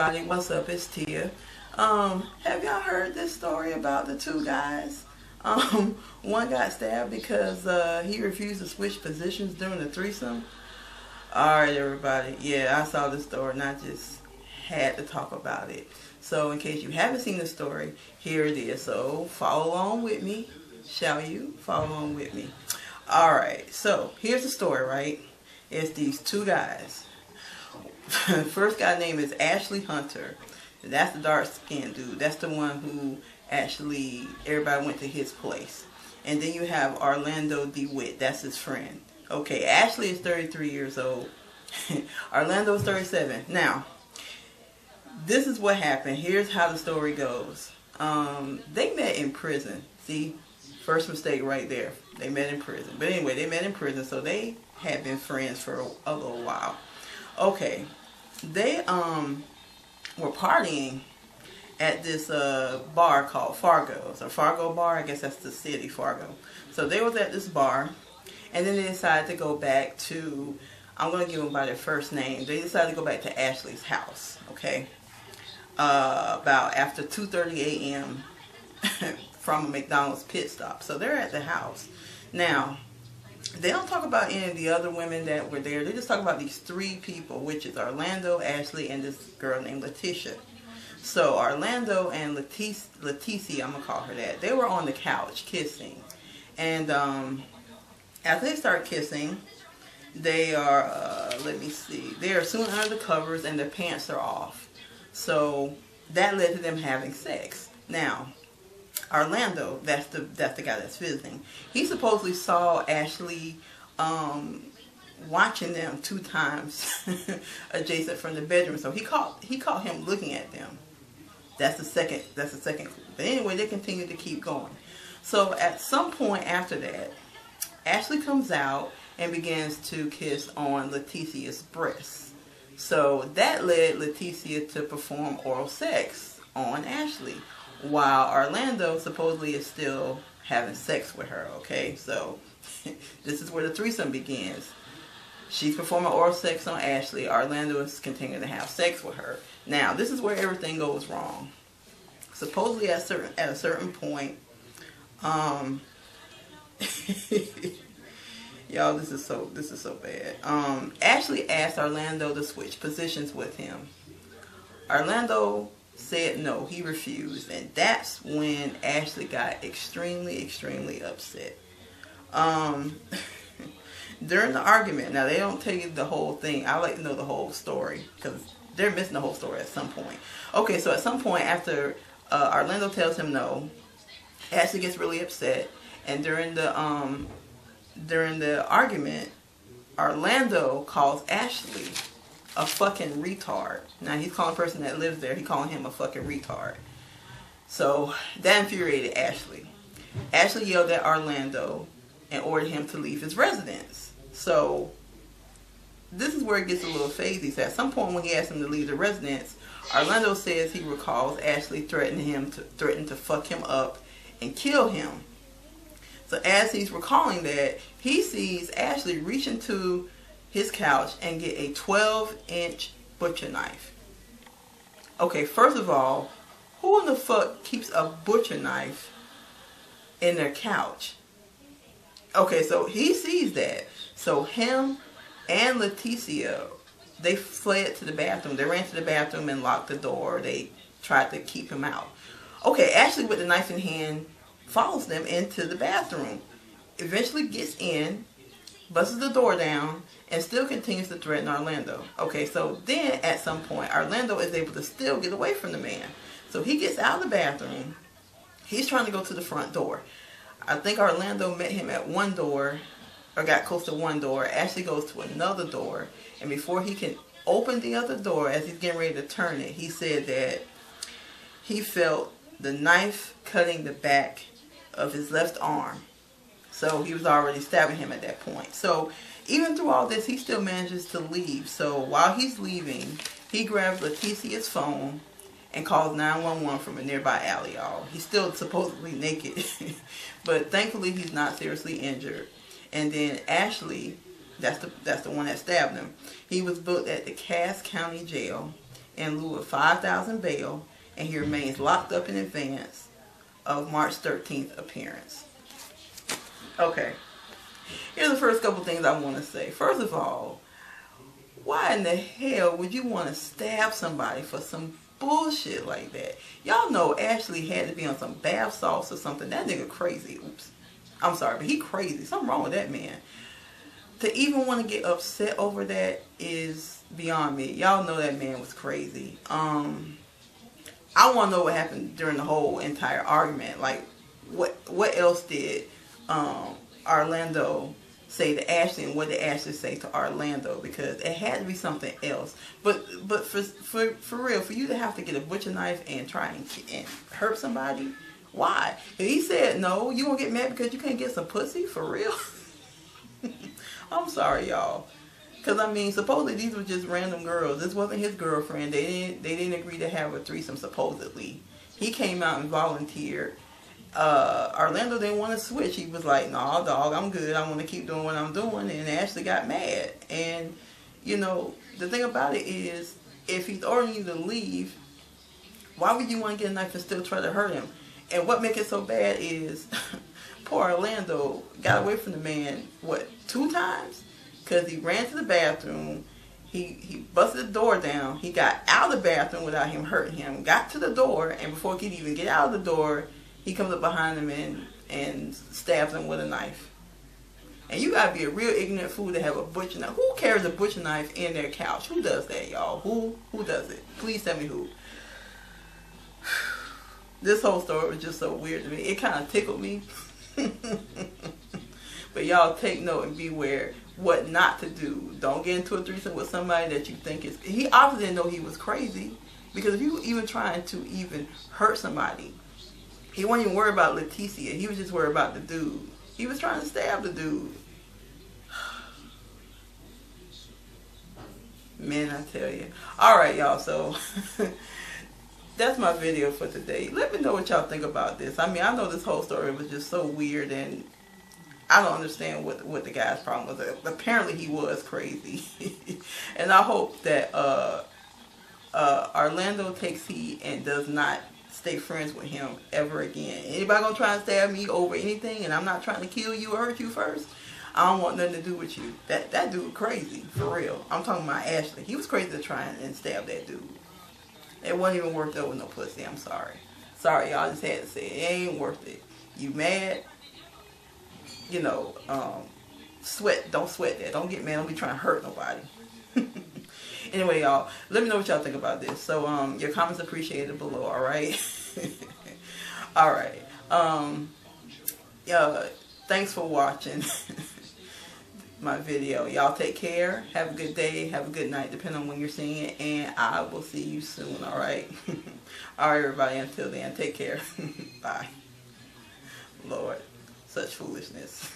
everybody, what's up? It's Tia. Have y'all heard this story about the two guys? One got stabbed because he refused to switch positions during the threesome. Alright everybody, yeah, I saw this story and I just had to talk about it. So in case you haven't seen the story, here it is. So follow along with me, shall you? Follow along with me. Alright, so here's the story, right? It's these two guys. First guy name is Ashley Hunter. That's the dark skinned dude. That's the one who actually everybody went to his place. And then you have Orlando DeWitt. That's his friend. Okay, Ashley is 33 years old. Orlando is 37. Now, this is what happened. Here's how the story goes. They met in prison. See, first mistake right there. They met in prison. But anyway, they met in prison, so they had been friends for a little while. Okay, they were partying at this bar called Fargo. It's a Fargo bar. I guess that's the city, Fargo. So they was at this bar, and then they decided to go back to, I'm going to give them by their first name. They decided to go back to Ashley's house, okay? About after 2:30 a.m. from a McDonald's pit stop. So they're at the house. Now, they don't talk about any of the other women that were there. They just talk about these three people, which is Orlando, Ashley, and this girl named Letitia. So Orlando and Leticia, I'm going to call her that, they were on the couch kissing. And after they start kissing, they are, let me see, they are soon under the covers and their pants are off. So that led to them having sex. Now, Orlando, that's the guy that's visiting. He supposedly saw Ashley watching them 2 times adjacent from the bedroom. So he caught him looking at them. That's the second clue. But anyway, they continue to keep going. So at some point after that, Ashley comes out and begins to kiss on Leticia's breasts. So that led Leticia to perform oral sex on Ashley, while Orlando supposedly is still having sex with her, okay? So this is where the threesome begins. She's performing oral sex on Ashley. Orlando is continuing to have sex with her. Now, this is where everything goes wrong. Supposedly at a certain point, y'all, this is so bad. Ashley asked Orlando to switch positions with him. Orlando said no, he refused, and that's when Ashley got extremely upset. During the argument, now they don't tell you the whole thing. I like to know the whole story because they're missing the whole story at some point. Okay, so at some point after Orlando tells him no, Ashley gets really upset, and during the argument, Orlando calls Ashley a fucking retard. Now he's calling a person that lives there, he's calling him a fucking retard. So that infuriated Ashley. Ashley yelled at Orlando and ordered him to leave his residence. So this is where it gets a little phasey. So at some point when he asked him to leave the residence, Orlando says he recalls Ashley threatened to fuck him up and kill him. So as he's recalling that, he sees Ashley reach into his couch and get a 12-inch butcher knife. Okay, first of all, who in the fuck keeps a butcher knife in their couch? Okay, so he sees that. So him and Leticia, they fled to the bathroom. They ran to the bathroom and locked the door. They tried to keep him out. Okay, Ashley with the knife in hand follows them into the bathroom. Eventually gets in, busts the door down, and still continues to threaten Orlando. Okay, so then at some point, Orlando is able to still get away from the man. So he gets out of the bathroom. He's trying to go to the front door. I think Orlando met him at one door, or got close to one door. Ashley goes to another door, and before he can open the other door, as he's getting ready to turn it, he said that he felt the knife cutting the back of his left arm. So he was already stabbing him at that point. So even through all this, he still manages to leave. So while he's leaving, he grabs Leticia's phone and calls 911 from a nearby alley, y'all. He's still supposedly naked, but thankfully he's not seriously injured. And then Ashley, that's the one that stabbed him. He was booked at the Cass County Jail in lieu of $5,000 bail, and he remains locked up in advance of March 13th appearance. Okay, here's the first couple things I want to say. First of all, why in the hell would you want to stab somebody for some bullshit like that? Y'all know Ashley had to be on some bath salts or something. That nigga crazy. Oops. I'm sorry, but he crazy. Something wrong with that man. To even want to get upset over that is beyond me. Y'all know that man was crazy. I want to know what happened during the whole entire argument. Like, what else did Orlando say to Ashley, and what did Ashley say to Orlando? Because it had to be something else. But for real, for you to have to get a butcher knife and try and hurt somebody, why? And he said no. You gonna get mad because you can't get some pussy? For real? I'm sorry, y'all. Because, I mean, supposedly these were just random girls. This wasn't his girlfriend. They didn't agree to have a threesome, supposedly. He came out and volunteered. Orlando didn't want to switch. He was like, nah, dog, I'm good. I want to keep doing what I'm doing. And Ashley got mad. And, you know, the thing about it is, if he's ordering you to leave, why would you want to get a knife and still try to hurt him? And what makes it so bad is... Poor Orlando got away from the man, what, 2 times? Because he ran to the bathroom, he busted the door down, he got out of the bathroom without him hurting him, got to the door, and before he could even get out of the door, he comes up behind him and stabs him with a knife. And you gotta be a real ignorant fool to have a butcher knife. Who carries a butcher knife in their couch? Who does that, y'all? Who does it? Please tell me who. This whole story was just so weird to me. It kind of tickled me. But y'all take note and beware what not to do. Don't get into a threesome with somebody that you think is... He obviously didn't know he was crazy, because if you were even trying to even hurt somebody, he wasn't even worried about Leticia. He was just worried about the dude. He was trying to stab the dude. Man, I tell you. Alright, y'all, so... that's my video for today. Let me know what y'all think about this. I mean, I know this whole story was just so weird, and I don't understand what the guy's problem was. Apparently, he was crazy. And I hope that Orlando takes heed and does not stay friends with him ever again. Anybody gonna try and stab me over anything, and I'm not trying to kill you or hurt you first, I don't want nothing to do with you. That dude crazy, for real. I'm talking about Ashley. He was crazy to try and stab that dude. It wasn't even worth it with no pussy. I'm sorry. Sorry, y'all. Just had to say it. It ain't worth it. You mad? You know, sweat. Don't sweat that. Don't get mad. Don't be trying to hurt nobody. Anyway, y'all, let me know what y'all think about this. So, your comments appreciated below, alright? Alright. Thanks for watching my video. Y'all take care. Have a good day. Have a good night, depending on when you're seeing it. And I will see you soon, alright? Alright, everybody. Until then, take care. Bye. Lord, such foolishness.